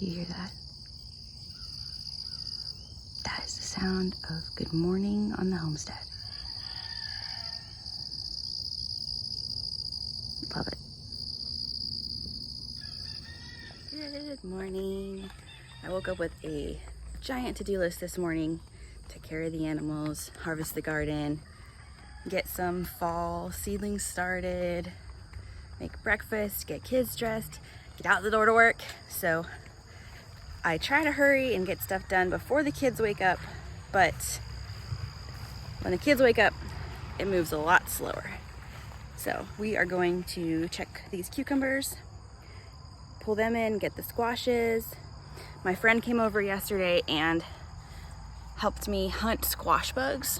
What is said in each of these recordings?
Do you hear that? That is the sound of good morning on the homestead. Love it. Good morning. I woke up with a giant to-do list this morning. Take care of the animals, harvest the garden, get some fall seedlings started, make breakfast, get kids dressed, get out the door to work. So I try to hurry and get stuff done before the kids wake up, but when the kids wake up, it moves a lot slower. So we are going to check these cucumbers, pull them in, get the squashes. My friend came over yesterday and helped me hunt squash bugs.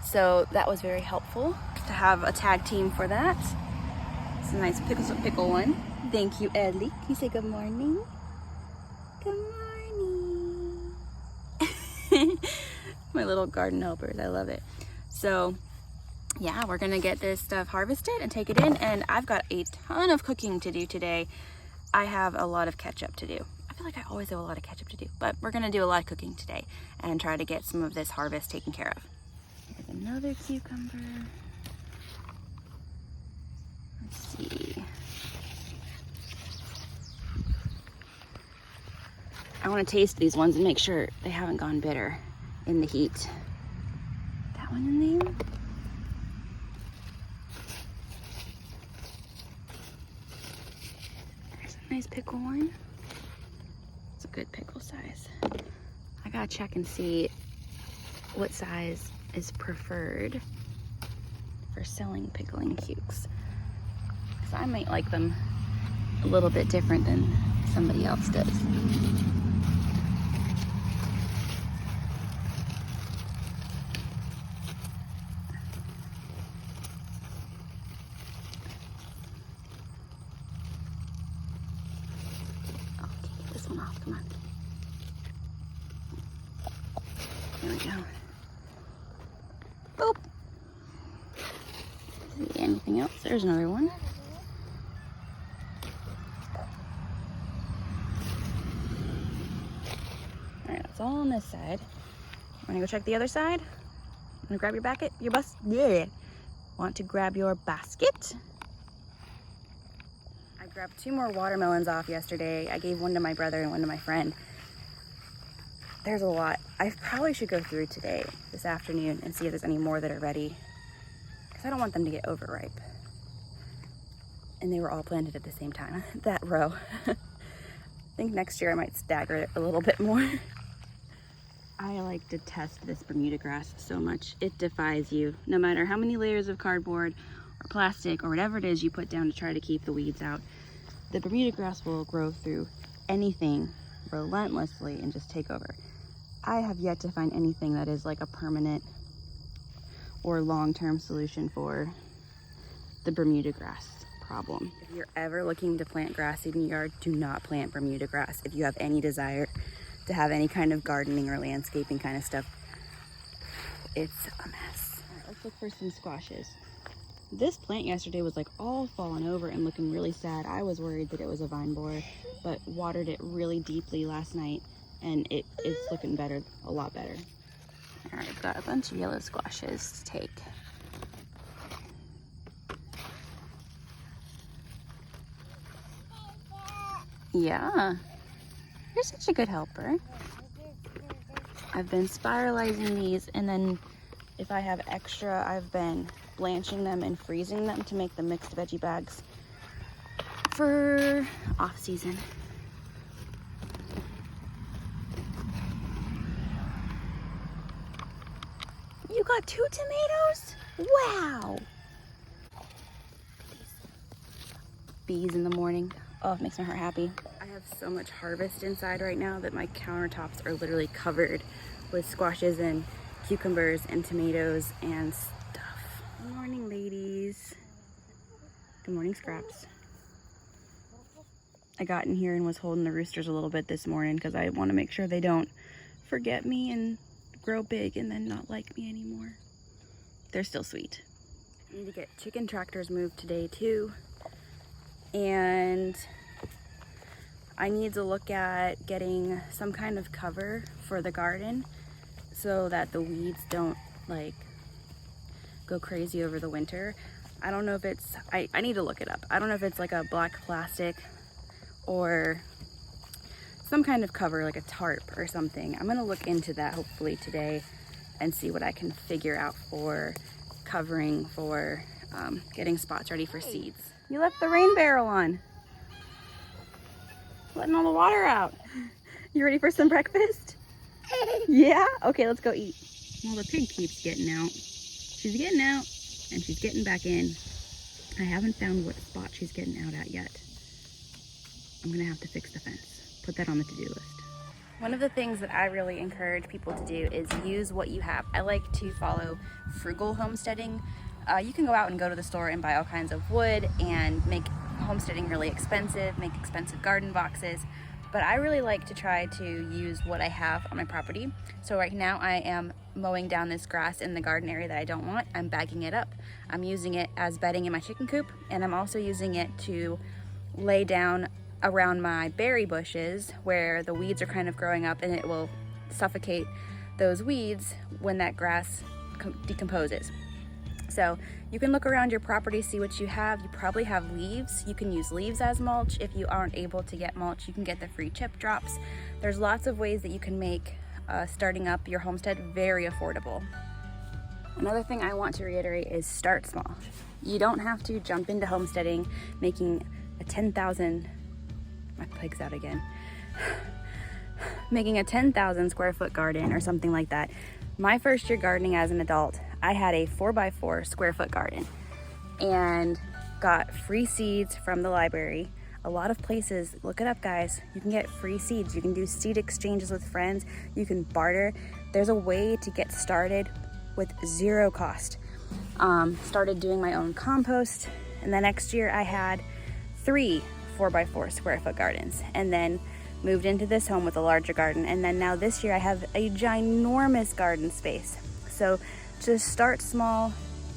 So that was very helpful to have a tag team for that. It's a nice pickle one. Thank you, Ellie. Can you say good morning? Good morning. My little garden helpers, I love it. So yeah, we're gonna get this stuff harvested and take it in, and I've got a ton of cooking to do today. I have a lot of catch up to do. I feel like I always have a lot of catch up to do, but we're gonna do a lot of cooking today and try to get some of this harvest taken care of. Here's another cucumber. Let's see. I want to taste these ones and make sure they haven't gone bitter in the heat. That one in there. There's a nice pickle one. It's a good pickle size. I gotta check and see what size is preferred for selling pickling cukes, because I might like them a little bit different than somebody else does. This one off, come on. There we go. Boop. See anything else? There's another one. Alright, that's all on this side. Wanna go check the other side? Wanna grab your basket? Yeah. Want to grab your basket? I grabbed 2 more watermelons off yesterday. I gave one to my brother and one to my friend. There's a lot. I probably should go through today, this afternoon, and see if there's any more that are ready, because I don't want them to get overripe. And they were all planted at the same time, that row. I think next year I might stagger it a little bit more. I like to test this Bermuda grass so much. It defies you. No matter how many layers of cardboard or plastic or whatever it is you put down to try to keep the weeds out, the Bermuda grass will grow through anything relentlessly and just take over. I have yet to find anything that is like a permanent or long-term solution for the Bermuda grass problem. If you're ever looking to plant grass in your yard, do not plant Bermuda grass. If you have any desire to have any kind of gardening or landscaping kind of stuff, it's a mess. All right, let's look for some squashes. This plant yesterday was like all fallen over and looking really sad. I was worried that it was a vine borer, but watered it really deeply last night, and it's looking better, a lot better. All right, I've got a bunch of yellow squashes to take. Yeah, you're such a good helper. I've been spiralizing these, and then if I have extra, I've been blanching them and freezing them to make the mixed veggie bags for off season. You got 2 tomatoes? Wow. Bees in the morning. Oh, it makes my heart happy. I have so much harvest inside right now that my countertops are literally covered with squashes and cucumbers and tomatoes and stuff. Good morning, ladies. Good morning, Scraps. I got in here and was holding the roosters a little bit this morning because I want to make sure they don't forget me and grow big and then not like me anymore. They're still sweet. I need to get chicken tractors moved today too. And I need to look at getting some kind of cover for the garden so that the weeds don't like go crazy over the winter. I don't know if it's, I need to look it up. I don't know if it's like a black plastic or some kind of cover, like a tarp or something. I'm gonna look into that hopefully today and see what I can figure out for covering for getting spots ready for seeds. You left the rain barrel on. Letting all the water out. You ready for some breakfast? Yeah? Okay, let's go eat. Well, the pig keeps getting out. She's getting out and she's getting back in. I haven't found what spot she's getting out at yet. I'm gonna have to fix the fence. Put that on the to-do list. One of the things that I really encourage people to do is use what you have. I like to follow Frugal Homesteading. You can go out and go to the store and buy all kinds of wood and make homesteading really expensive, make expensive garden boxes. But I really like to try to use what I have on my property. So right now I am mowing down this grass in the garden area that I don't want. I'm bagging it up. I'm using it as bedding in my chicken coop, and I'm also using it to lay down around my berry bushes where the weeds are kind of growing up, and it will suffocate those weeds when that grass decomposes. So you can look around your property, see what you have. You probably have leaves. You can use leaves as mulch. If you aren't able to get mulch, you can get the free chip drops. There's lots of ways that you can make starting up your homestead very affordable. Another thing I want to reiterate is start small. You don't have to jump into homesteading making a 10,000, my pig's out again, making a 10,000 square foot garden or something like that. My first year gardening as an adult, I had a 4x4 square foot garden and got free seeds from the library. A lot of places, look it up guys, you can get free seeds. You can do seed exchanges with friends. You can barter. There's a way to get started with zero cost. Started doing my own compost, and the next year I had 3 4x4 square foot gardens, and then moved into this home with a larger garden, and then now this year I have a ginormous garden space. So just start small.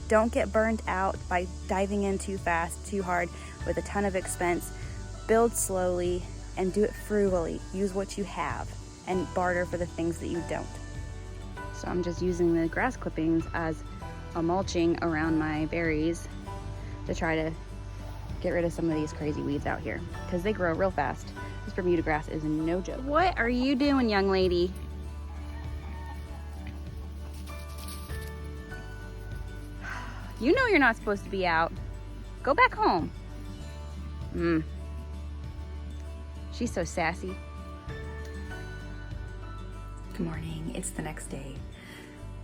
Don't get burned out by diving in too fast, too hard with a ton of expense. Build slowly and do it frugally. Use what you have and barter for the things that you don't. So I'm just using the grass clippings as a mulching around my berries to try to get rid of some of these crazy weeds out here because they grow real fast. This Bermuda grass is no joke. What are you doing, young lady? You know you're not supposed to be out. Go back home. She's so sassy. Good morning, it's the next day.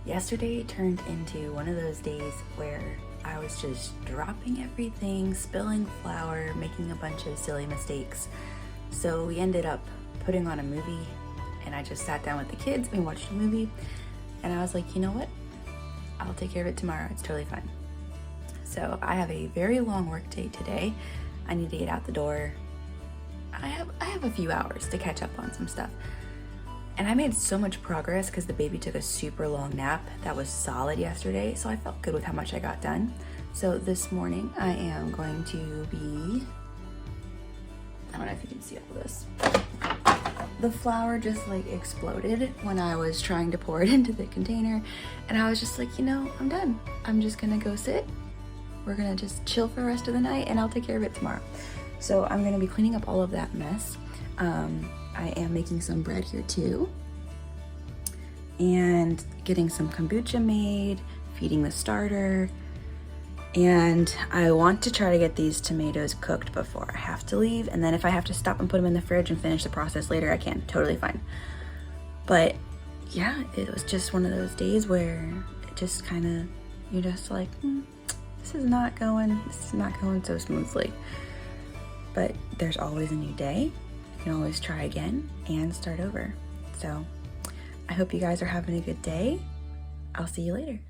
Yesterday turned into one of those days where I was just dropping everything, spilling flour, making a bunch of silly mistakes. So we ended up putting on a movie, and I just sat down with the kids, we watched a movie, and I was like, you know what? I'll take care of it tomorrow, it's totally fine. So I have a very long work day today. I need to get out the door. I have a few hours to catch up on some stuff. And I made so much progress because the baby took a super long nap that was solid yesterday, so I felt good with how much I got done. So this morning I am going to be, I don't know if you can see all this. The flour just like exploded when I was trying to pour it into the container, and I was just like, you know, I'm done. I'm just gonna go sit. We're gonna just chill for the rest of the night and I'll take care of it tomorrow. So I'm gonna be cleaning up all of that mess. I am making some bread here too, and getting some kombucha made, feeding the starter, and I want to try to get these tomatoes cooked before I have to leave, and then if I have to stop and put them in the fridge and finish the process later, I can, totally fine. But yeah, it was just one of those days where it just kind of, you're just like, this is not going so smoothly. But there's always a new day. You can always try again and start over. So I hope you guys are having a good day. I'll see you later.